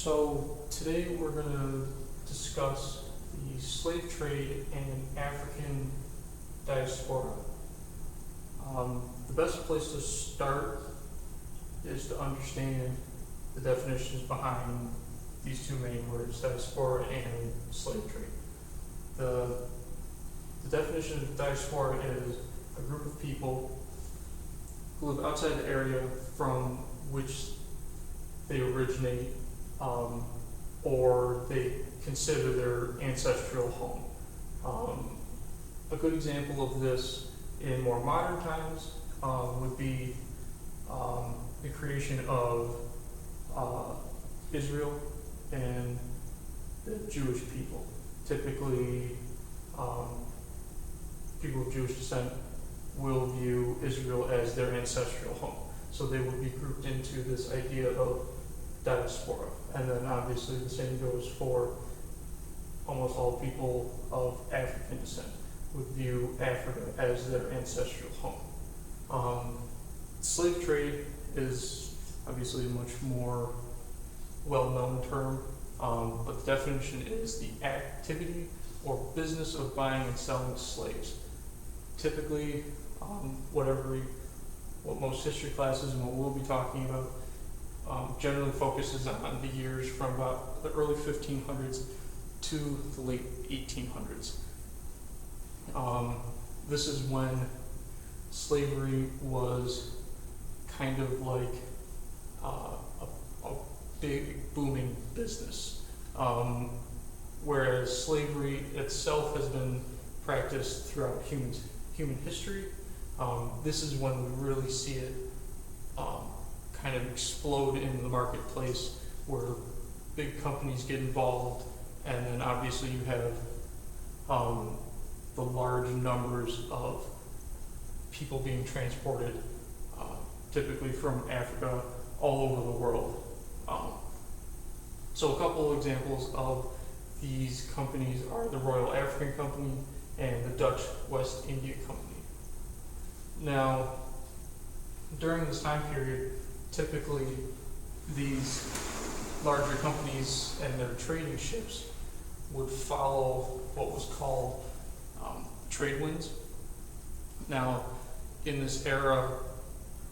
So today we're going to discuss the slave trade and African diaspora. The best place to start is to understand the definitions behind these two main words, diaspora and slave trade. The definition of diaspora is a group of people who live outside the area from which they originate, or they consider their ancestral home. A good example of this in more modern times would be the creation of Israel and the Jewish people. Typically, people of Jewish descent will view Israel as their ancestral home. So they would be grouped into this idea of diaspora. And then obviously the same goes for almost all people of African descent, would view Africa as their ancestral home. Slave trade is obviously a much more well-known term, but the definition is the activity or business of buying and selling slaves. Typically, what most history classes and what we'll be talking about generally focuses on the years from about the early 1500s to the late 1800s. This is when slavery was kind of like a big booming business, whereas slavery itself has been practiced throughout human history. This is when we really see it kind of explode in the marketplace, where big companies get involved, and then obviously you have the large numbers of people being transported, typically from Africa, all over the world. So a couple of examples of these companies are the Royal African Company and the Dutch West India Company. Now, during this time period, typically these larger companies and their trading ships would follow what was called trade winds. Now, in this era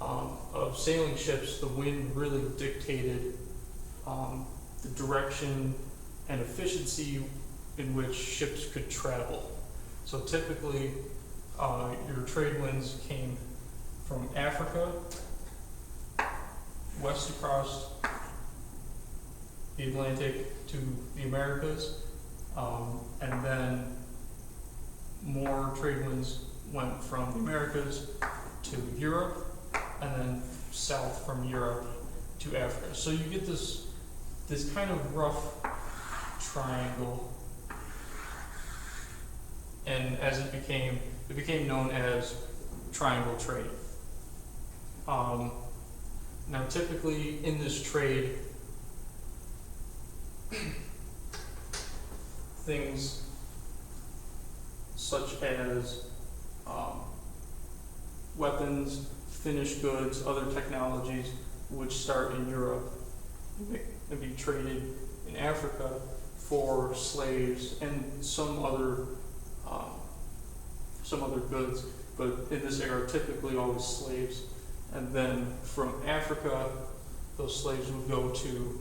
of sailing ships, the wind really dictated the direction and efficiency in which ships could travel. So typically, your trade winds came from Africa, west across the Atlantic to the Americas, and then more trade winds went from the Americas to Europe, and then south from Europe to Africa. So you get this kind of rough triangle, and as it became known as triangle trade. Now, typically in this trade, things such as weapons, finished goods, other technologies would start in Europe and be traded in Africa for slaves and some other goods, but in this era, typically always slaves. And then from Africa, those slaves would go to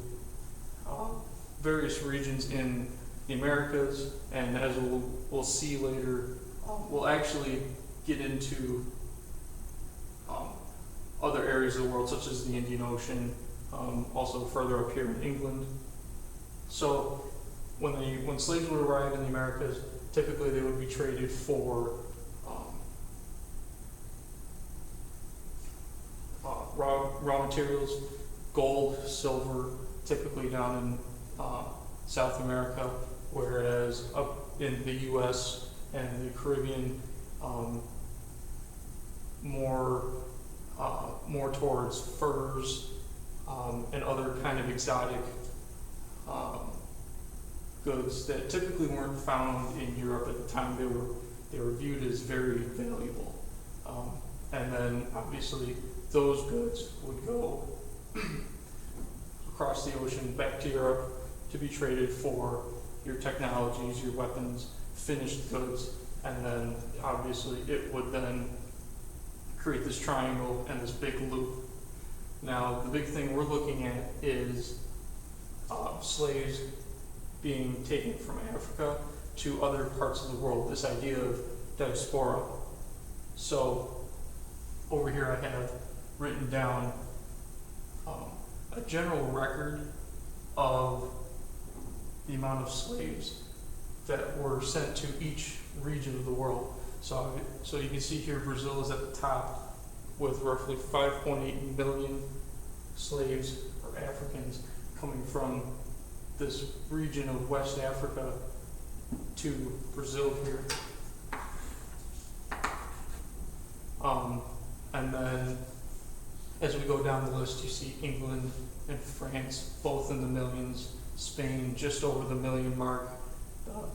various regions in the Americas, and as we'll see later, we'll actually get into other areas of the world, such as the Indian Ocean, also further up here in England. So when slaves would arrive in the Americas, typically they would be traded for raw materials, gold, silver, typically down in South America, whereas up in the U.S. and the Caribbean, more towards furs and other kind of exotic goods that typically weren't found in Europe at the time. They were viewed as very valuable, and then obviously those goods would go across the ocean back to Europe to be traded for your technologies, your weapons, finished goods, and then obviously it would then create this triangle and this big loop. Now, the big thing we're looking at is slaves being taken from Africa to other parts of the world, this idea of diaspora. So, over here I have written down a general record of the amount of slaves that were sent to each region of the world. So you can see here Brazil is at the top with roughly 5.8 million slaves or Africans coming from this region of West Africa to Brazil here. And then as we go down the list, you see England and France both in the millions, Spain just over the million mark,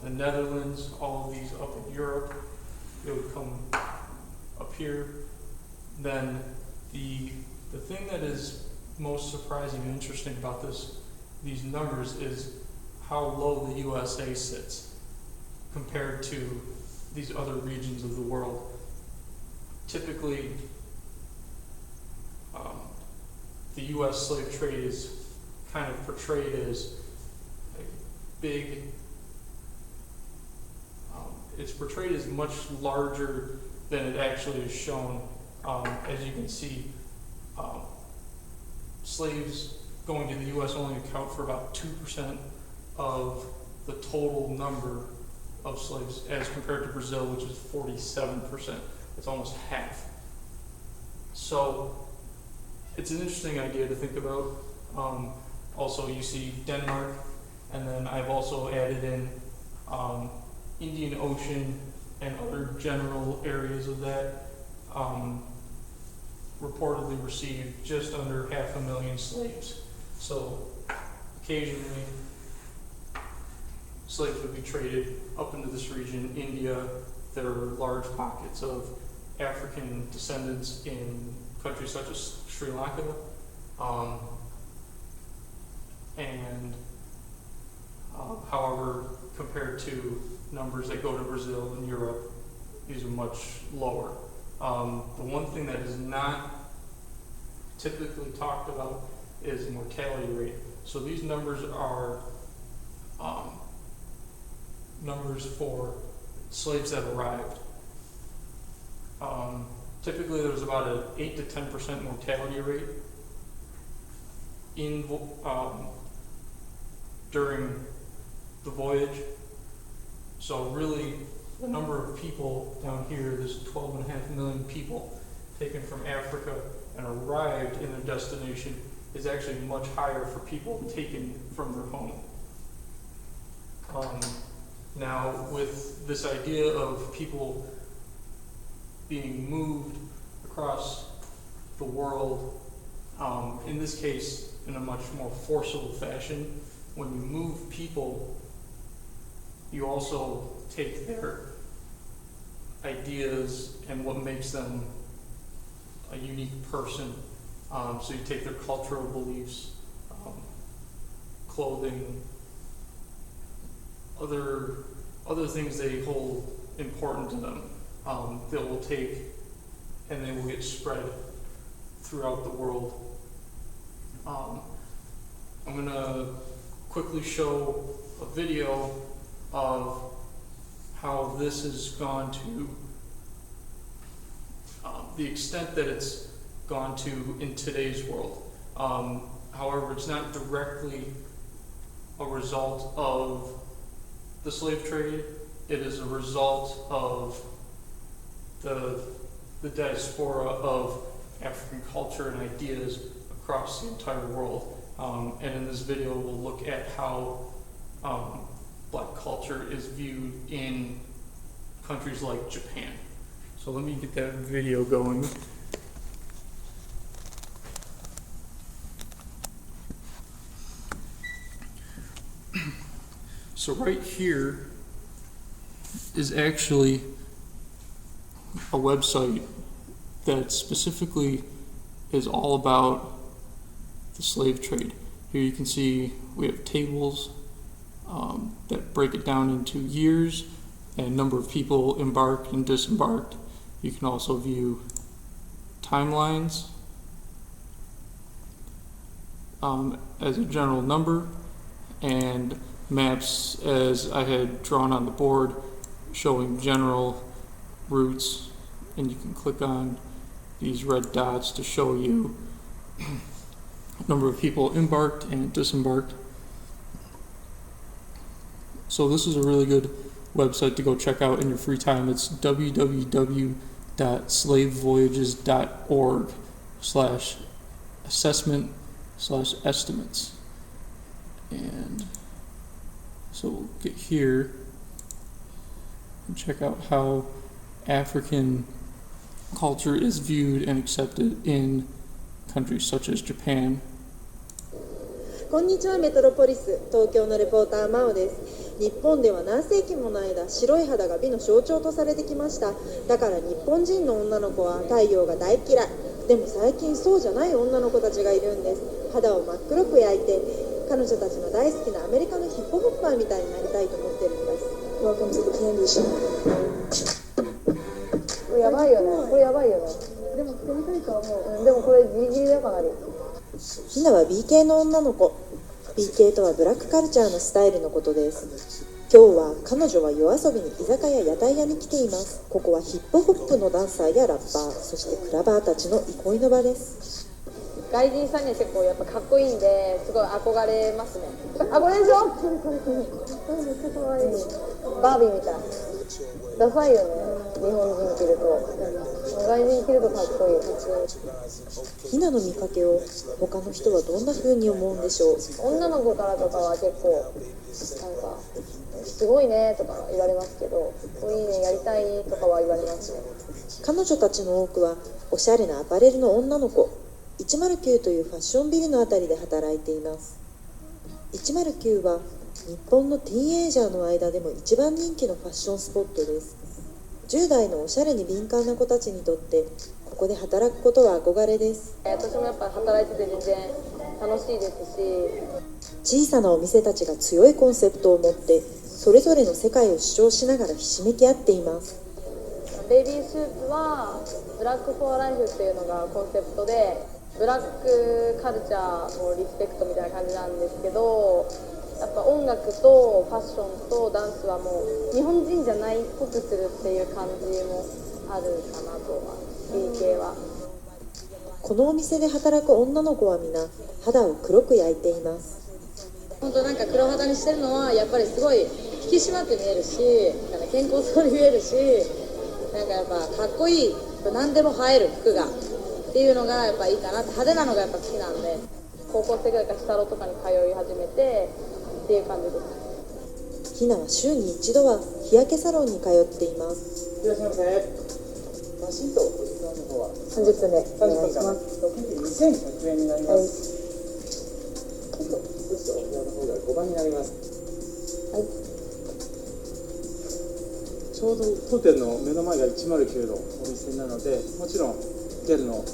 the Netherlands, all of these up in Europe, it would come up here. Then the thing that is most surprising and interesting about these numbers is how low the USA sits compared to these other regions of the world. Typically, the U.S. slave trade is kind of portrayed as a big, it's portrayed as much larger than it actually is shown. As you can see, slaves going to the U.S. only account for about 2% of the total number of slaves as compared to Brazil, which is 47%. It's almost half. So it's an interesting idea to think about. Also, you see Denmark, and then I've also added in Indian Ocean and other general areas of that reportedly received just under 500,000 slaves. So occasionally slaves would be traded up into this region. India, there are large pockets of African descendants in countries such as Sri Lanka, however, compared to numbers that go to Brazil and Europe, these are much lower. The one thing that is not typically talked about is mortality rate. So these numbers are numbers for slaves that arrived. Typically there's about an 8 to 10% mortality rate in during the voyage. So really the number of people down here, there's 12.5 million people taken from Africa and arrived in their destination, is actually much higher for people taken from their home. Now, with this idea of people being moved across the world, in this case, in a much more forcible fashion, when you move people, you also take their ideas and what makes them a unique person. So you take their cultural beliefs, clothing, other things they hold important to them, that will take and they will get spread throughout the world. I'm going to quickly show a video of how this has gone to the extent that it's gone to in today's world. However, it's not directly a result of the slave trade. It is a result of the diaspora of African culture and ideas across the entire world. And in this video, we'll look at how Black culture is viewed in countries like Japan. So let me get that video going. So right here is actually a website that specifically is all about the slave trade. Here you can see we have tables that break it down into years and number of people embarked and disembarked. You can also view timelines as a general number, and maps as I had drawn on the board showing general routes, and you can click on these red dots to show you number of people embarked and disembarked. So this is a really good website to go check out in your free time. It's www.slavevoyages.org/assessment/estimates. And so we'll get here and check out how African culture is viewed and accepted in countries such as Japan. こんにちは、メトロポリス東京のレポーターマオです。日本では何世紀もの間、白い肌が美の象徴とされてきました。だから日本人の女の子は太陽が大嫌い。でも最近そうじゃない女の子たちがいるんです。肌を真っ黒く焼いて、彼女たちの大好きなアメリカのヒップホッパーみたいになりたいと思ってるんです。Welcome to the candy shop. これやばいよね。これやばいよね。でも着てみたいと思う。でもこれギリギリだかなり。ひなは B 系の女の子。B 系とはブラックカルチャーのスタイルのことです。今日は彼女は夜遊びに居酒屋屋台屋に来ています。ここはヒップホップのダンサーやラッパー、そしてクラバーたちの憩いの場です。外人さんには結構やっぱかっこいいんで、すごい憧れますね。あ、これでしょ？これめっちゃ可愛い。バービーみたい。ダサいよね。日本人着ると。外人着るとかっこいい。ひなの見かけを他の人はどんな風に思うんでしょう。女の子からとかは結構なんかすごいねとか言われますけど、これいいね、やりたいとかは言われますね。彼女たちの多くはおしゃれなアパレルの女の子。109というファッションビルのあたりで働いています。109は日本のティーンエイジャーの間でも一番人気のファッションスポットです。10代のおしゃれに敏感な子たちにとってここで働くことは憧れです。私もやっぱ働いてて全然楽しいですし、小さなお店たちが強いコンセプトを持ってそれぞれの世界を主張しながらひしめき合っています。ベイビースーツはブラックフォーライフっていうのがコンセプトで、ブラックカルチャーのリスペクトみたいな感じなんですけど、やっぱ音楽とファッションとダンスはもう日本人じゃないっぽくするっていう感じもあるかなとは。 B 系はこのお店で働く女の子は皆肌を黒く焼いています。本当なんか黒肌にしてるのはやっぱりすごい引き締まって見えるし、なんか健康そうに見えるし、なんかやっぱかっこいい、何でも映える服がっていうのがやっぱいいかなって、派手なのがやっぱ好きなんで、高校生ぐらいから下路とかに通い始めてっていう感じです。ひなは週に一度は日焼けサロンに通っています。いらっしゃいませ。マシンとお時間の方は30分でお願いします。2100円になります。はい、少しお部屋の方が5番になります。はい。ちょうど当店の目の前が109のお店なので、もちろんギャルのお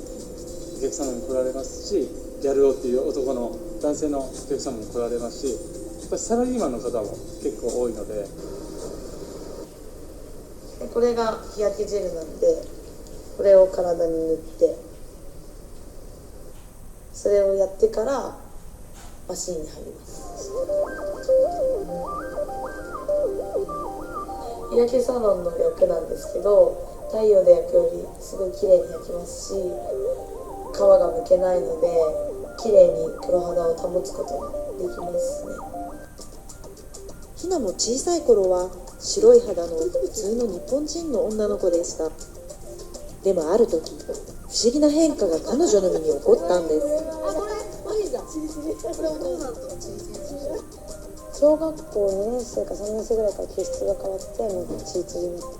客様も来られますし、ギャル男っていう男の男性のお客様も来られますし、やっぱりサラリーマンの方も結構多いので。これが日焼けジェルなんで、これを体に塗って、それをやってからマシンに入ります。日焼けサロンの役なんですけど、太陽で焼くよりすごい綺麗に焼きますし、皮がむけないので綺麗に黒肌を保つことができますね。ひなも小さい頃は白い肌の普通の日本人の女の子でした。でもある時不思議な変化が彼女の身に起こったんです。小学校2年生か3年生ぐらいから毛質が変わってもうチリチリになって、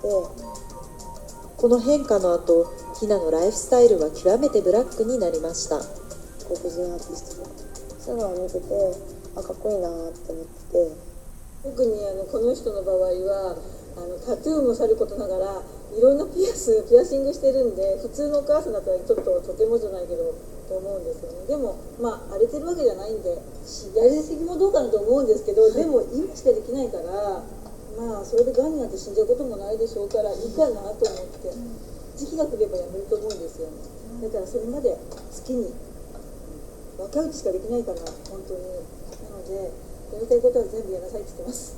この変化の後、ひなのライフスタイルは極めてブラックになりました。黒人アーティストとかそういうのを見てて、あ、かっこいいなって思ってて、特にこの人の場合はタトゥーもさることながらいろんなピアシングしてるんで、普通のお母さんだったらちょっととてもじゃないけどと思うんですよね。でもまあ荒れてるわけじゃないんで、やりすぎもどうかなと思うんですけど、でも今しかできないから、まあそれでがんになって死んじゃうこともないでしょうから、いいかなと思って、時期が来ればやめると思うんですよね。だからそれまで好きに若いうちしかできないから、本当に。なのでやりたいことは全部やらさいって言ってます。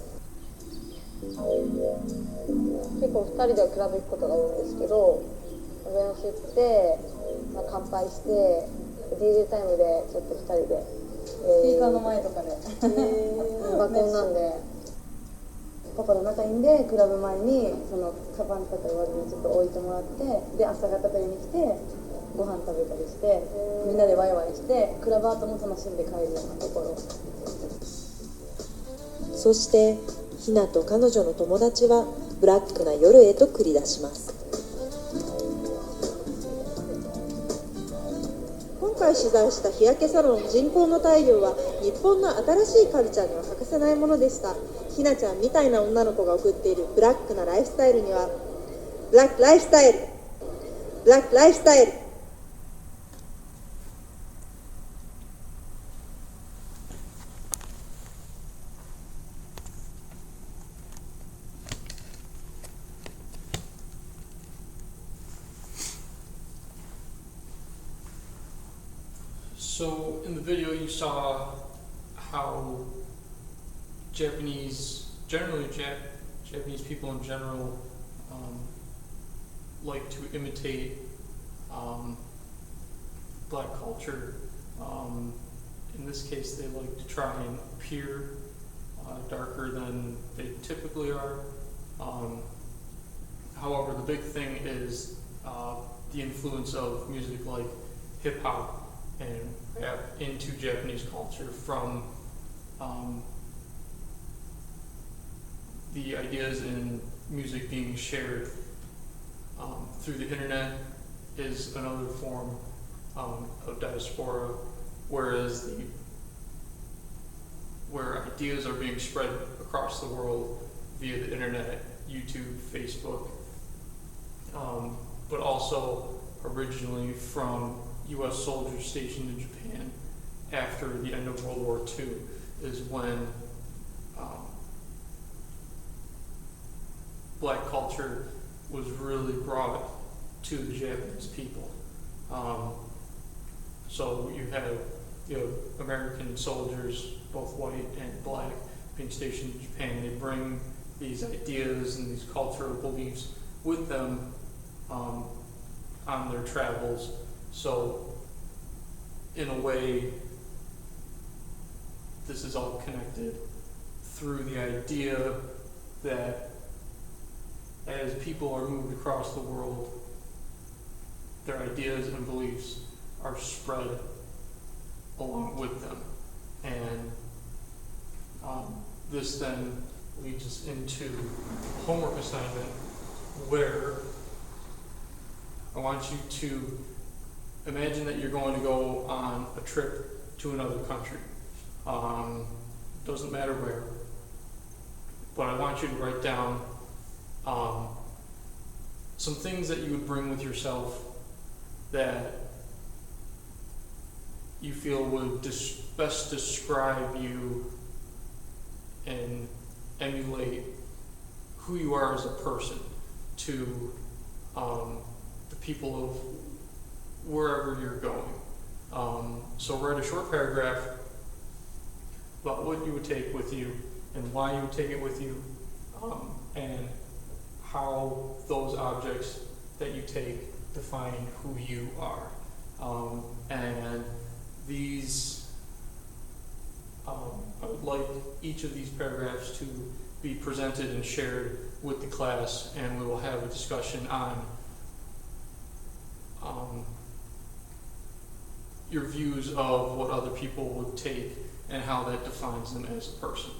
結構2人でクラブ行くことが多いんですけど、上の日って、まあ、乾杯して DJ タイムでちょっと2人で、スピーカーの前とかで爆音なんで、パパと仲いいんでクラブ前にそのカバンとか上着にちょっと置いてもらって、で朝方取りに来てご飯食べたりして、みんなでワイワイしてクラブアートも楽しんで帰るようなところ。そしてひなと彼女の友達はブラックな夜へと繰り出します。今回取材した日焼けサロン人工の太陽は日本の新しいカルチャーには欠かせないものでした。ひなちゃんみたいな女の子が送っているブラックなライフスタイルには、ブラックライフスタイル、ブラックライフスタイル。So in the video you saw how Japanese people in general like to imitate black culture. In this case they like to try and appear darker than they typically are. However, the big thing is the influence of music like hip-hop and rap into Japanese culture, from the ideas in music being shared through the internet is another form of diaspora, where ideas are being spread across the world via the internet, YouTube, Facebook, but also originally from U.S. soldiers stationed in Japan after the end of World War II is when black culture was really brought to the Japanese people. So you have American soldiers, both white and black, being stationed in Japan. They bring these ideas and these cultural beliefs with them on their travels. So in a way, this is all connected through the idea that as people are moved across the world, their ideas and beliefs are spread along with them. And this then leads us into a homework assignment where I want you to imagine that you're going to go on a trip to another country. Doesn't matter where, but I want you to write down some things that you would bring with yourself that you feel would best describe you and emulate who you are as a person to the people of wherever you're going. So write a short paragraph about what you would take with you and why you would take it with you, and how those objects that you take define who you are. And these, I would like each of these paragraphs to be presented and shared with the class, and we will have a discussion on your views of what other people would take and how that defines them as a person.